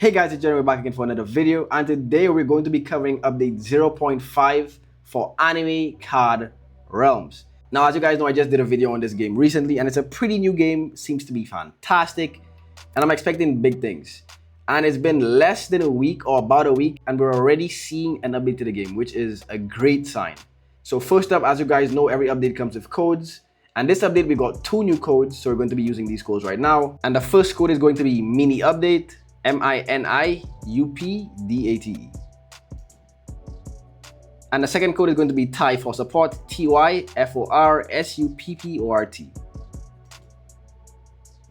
Hey guys, it's Jeremy. We're back again for another video, and today we're going to be covering update 0.5 for Anime Card Realms. Now, as you guys know, I just did a video on this game recently, and it's a pretty new game, seems to be fantastic, and I'm expecting big things. And it's been less than a week or about a week, and we're already seeing an update to the game, which is a great sign. So first up, as you guys know, every update comes with codes. And this update, we got 2 new codes, so we're going to be using these codes right now. And the first code is going to be Mini Update, MINIUPDATE. And the second code is going to be TY for support, TYFORSUPPORT.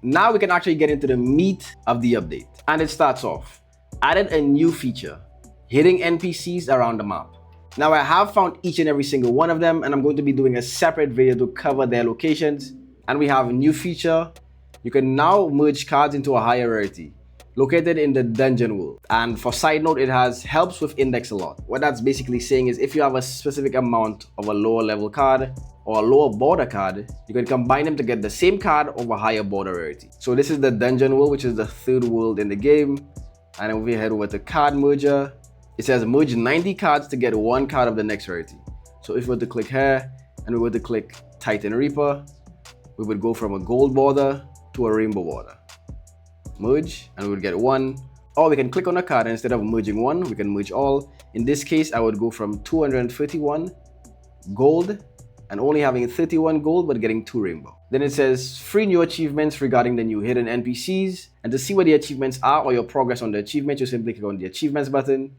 Now we can actually get into the meat of the update. And it starts off, added a new feature, hitting NPCs around the map. Now I have found each and every single one of them, and I'm going to be doing a separate video to cover their locations. And we have a new feature. You can now merge cards into a higher rarity, located in the dungeon world. And for side note, it helps with index a lot. What that's basically saying is if you have a specific amount of a lower level card or a lower border card, you can combine them to get the same card of a higher border rarity. So this is the dungeon world, which is the third world in the game. And then we head over to card merger. It says merge 90 cards to get 1 card of the next rarity. So if we were to click here and we were to click Titan Reaper, we would go from a gold border to a rainbow border. Merge and we would get 1. Or we can click on a card and instead of merging 1, we can merge all. In this case, I would go from 231 gold and only having 31 gold but getting 2 rainbow. Then it says free new achievements regarding the new hidden NPCs. And to see what the achievements are or your progress on the achievement, you simply click on the achievements button.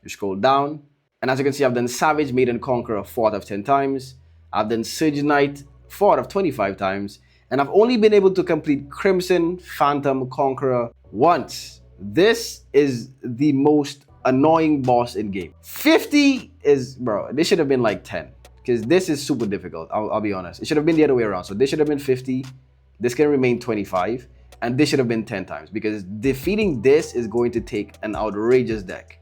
You scroll down, and as you can see, I've done Savage, Maiden, Conqueror 4 out of 10 times. I've done Surge Knight 4 out of 25 times, and I've only been able to complete Crimson Phantom Conqueror once. This is the most annoying boss in game. 50 is, bro, this should have been like 10, because this is super difficult. I'll be honest. It should have been the other way around. So this should have been 50. This can remain 25, and this should have been 10 times, because defeating this is going to take an outrageous deck.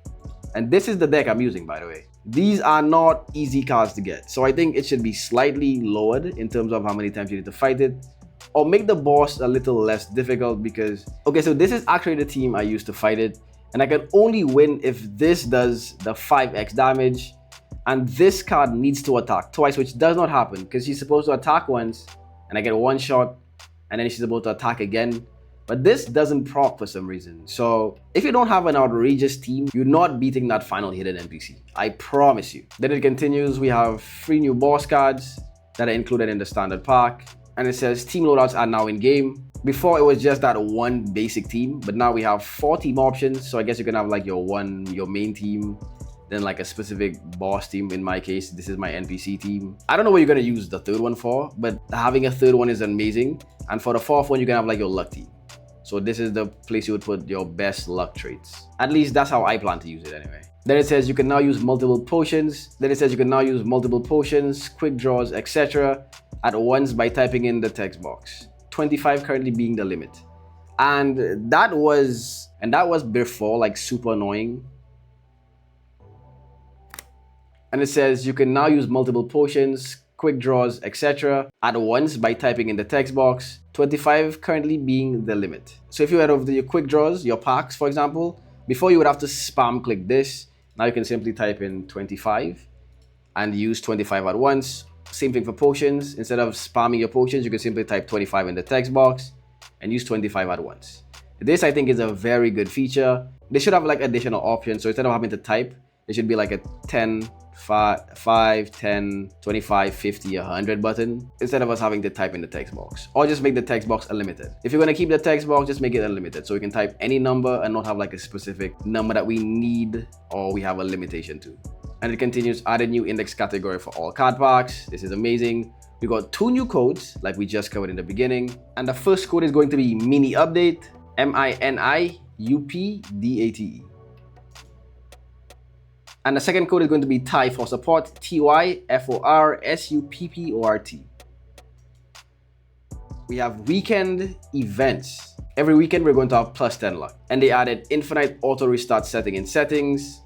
And this is the deck I'm using, by the way. These are not easy cards to get. So I think it should be slightly lowered in terms of how many times you need to fight it. Or make the boss a little less difficult because... Okay, so this is actually the team I used to fight it. And I can only win if this does the 5x damage. And this card needs to attack twice, which does not happen. Because she's supposed to attack once. And I get 1 shot. And then she's supposed to attack again. But this doesn't proc for some reason. So if you don't have an outrageous team, you're not beating that final hidden NPC. I promise you. Then it continues. We have 3 new boss cards that are included in the standard pack. And it says team loadouts are now in game. Before it was just that one basic team, but now we have 4 team options. So I guess you can have like your main team, then like a specific boss team. In my case, this is my NPC team. I don't know what you're gonna use the third one for, but having a third one is amazing. And for the 4th one, you can have like your luck team. So this is the place you would put your best luck traits. At least that's how I plan to use it anyway. Then it says you can now use multiple potions. Then it says you can now use multiple potions, quick draws, etc. at once by typing in the text box. 25 currently being the limit. And that was before like super annoying. And it says you can now use multiple potions, quick draws, etc. at once by typing in the text box. 25 currently being the limit. So if you head over to your quick draws, your packs, for example, before you would have to spam click this. Now you can simply type in 25 and use 25 at once. Same thing for potions. Instead of spamming your potions, you can simply type 25 in the text box and use 25 at once. This, I think, is a very good feature. They should have like additional options. So instead of having to type, it should be like a 10, 5, 10, 25, 50, 100 button instead of us having to type in the text box. Or just make the text box unlimited. If you're going to keep the text box, just make it unlimited so we can type any number and not have like a specific number that we need or we have a limitation to. And it continues, add a new index category for all card packs. This is amazing. We got 2 new codes like we just covered in the beginning. And the first code is going to be Mini Update, MINIUPDATE. And the second code is going to be TY for support, TYFORSUPPORT. We have weekend events. Every weekend we're going to have plus 10 luck. And they added infinite auto restart setting in settings,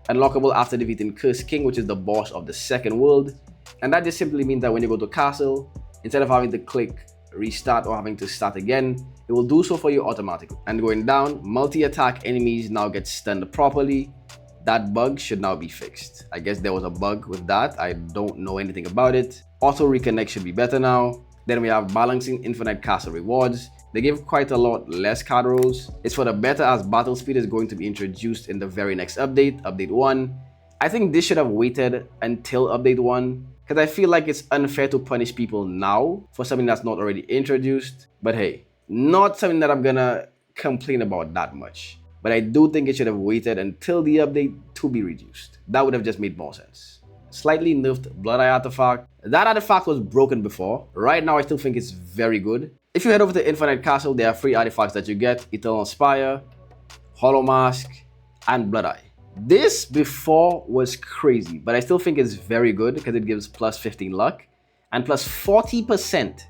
unlockable after defeating Cursed King, which is the boss of the second world. And that just simply means that when you go to castle, instead of having to click restart or having to start again, it will do so for you automatically. And going down, multi-attack enemies now get stunned properly. That bug should now be fixed. I guess there was a bug with that. I don't know anything about it. Auto reconnect should be better now. Then we have balancing infinite castle rewards. They give quite a lot less card rolls. It's for the better as battle speed is going to be introduced in the very next update, update 1. I think this should have waited until update 1 because I feel like it's unfair to punish people now for something that's not already introduced. But hey, not something that I'm gonna complain about that much. But I do think it should have waited until the update to be reduced. That would have just made more sense. Slightly nerfed Blood Eye artifact. That artifact was broken before. Right now I still think it's very good. If you head over to Infinite Castle, there are 3 artifacts that you get: Eternal Spire, Hollow Mask, and Blood Eye. This before was crazy, but I still think it's very good because it gives plus 15 luck and plus 40%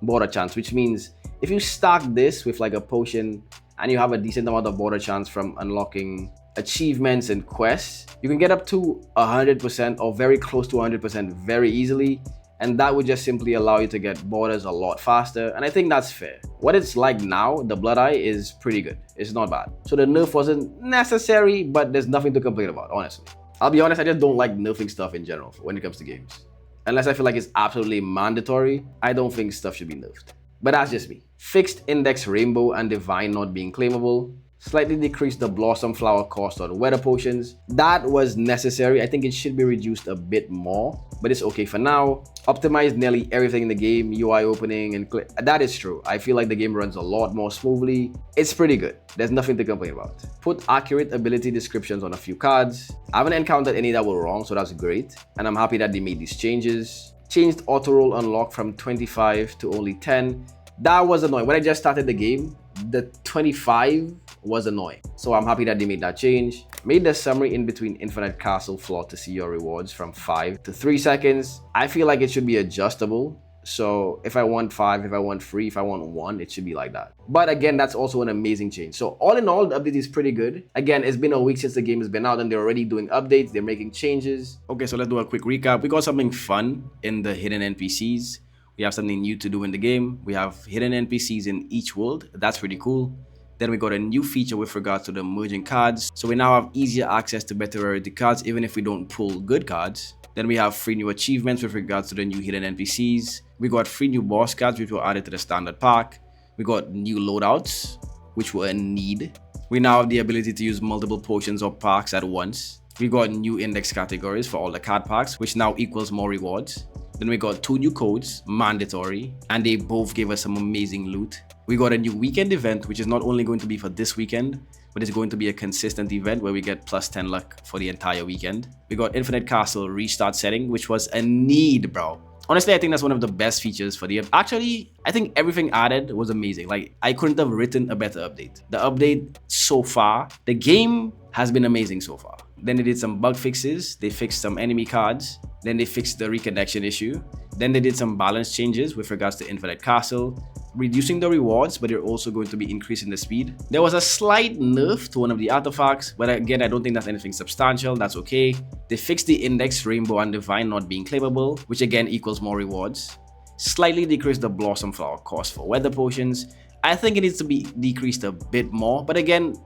border chance, which means if you stack this with like a potion and you have a decent amount of border chance from unlocking achievements and quests, you can get up to 100% or very close to 100% very easily. And that would just simply allow you to get borders a lot faster. And I think that's fair. What it's like now, the Blood Eye is pretty good. It's not bad. So the nerf wasn't necessary, but there's nothing to complain about, honestly. I'll be honest, I just don't like nerfing stuff in general when it comes to games. Unless I feel like it's absolutely mandatory, I don't think stuff should be nerfed. But that's just me. Fixed Index Rainbow and Divine not being claimable. Slightly decreased the Blossom Flower cost on weather potions. That was necessary. I think it should be reduced a bit more, but it's okay for now. Optimized nearly everything in the game, UI opening and click. That is true. I feel like the game runs a lot more smoothly. It's pretty good. There's nothing to complain about. Put accurate ability descriptions on a few cards. I haven't encountered any that were wrong, so that's great. And I'm happy that they made these changes. Changed auto roll unlock from 25 to only 10. That was annoying. When I just started the game, the 25 was annoying. So I'm happy that they made that change. Made the summary in between Infinite Castle floor to see your rewards from 5 to 3 seconds. I feel like it should be adjustable. So if I want 5, if I want 3, if I want 1, it should be like that. But again, that's also an amazing change. So all in all, the update is pretty good. Again, it's been a week since the game has been out and they're already doing updates. They're making changes. Okay, so let's do a quick recap. We got something fun in the hidden NPCs. We have something new to do in the game. We have hidden NPCs in each world. That's pretty cool. Then we got a new feature with regards to the merging cards. So we now have easier access to better rarity cards, even if we don't pull good cards. Then we have 3 new achievements with regards to the new hidden NPCs. We got 3 new boss cards, which were added to the standard pack. We got new loadouts, which were a need. We now have the ability to use multiple potions or packs at once. We got new index categories for all the card packs, which now equals more rewards. Then we got 2 new codes, mandatory, and they both gave us some amazing loot. We got a new weekend event, which is not only going to be for this weekend, but it's going to be a consistent event where we get plus 10 luck for the entire weekend. We got Infinite Castle restart setting, which was a need, bro. Honestly, I think that's one of the best features for the... Actually, I think everything added was amazing. Like, I couldn't have written a better update. The update so far, the game has been amazing so far. Then they did some bug fixes. They fixed some enemy cards. Then they fixed the reconnection issue. Then they did some balance changes with regards to Infinite Castle, reducing the rewards, but they're also going to be increasing the speed. There was a slight nerf to one of the artifacts, but again, I don't think that's anything substantial. That's okay. They fixed the Index, Rainbow, and Divine not being claimable, which again equals more rewards. Slightly decreased the Blossom Flower cost for weather potions. I think it needs to be decreased a bit more, but again,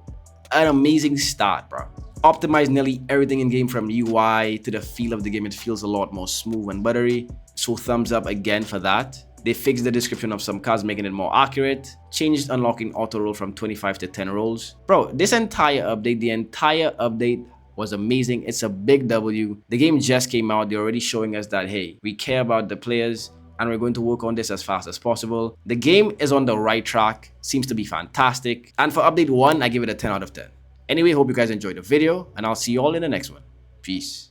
an amazing start, bro. Optimized nearly everything in game from UI to the feel of the game. It feels a lot more smooth and buttery. So thumbs up again for that. They fixed the description of some cards, making it more accurate. Changed unlocking auto roll from 25 to 10 rolls. Bro, this entire update, the entire update was amazing. It's a big W. The game just came out. They're already showing us that, hey, we care about the players and we're going to work on this as fast as possible. The game is on the right track. Seems to be fantastic. And for update 1, I give it a 10 out of 10. Anyway, hope you guys enjoyed the video and I'll see you all in the next one. Peace.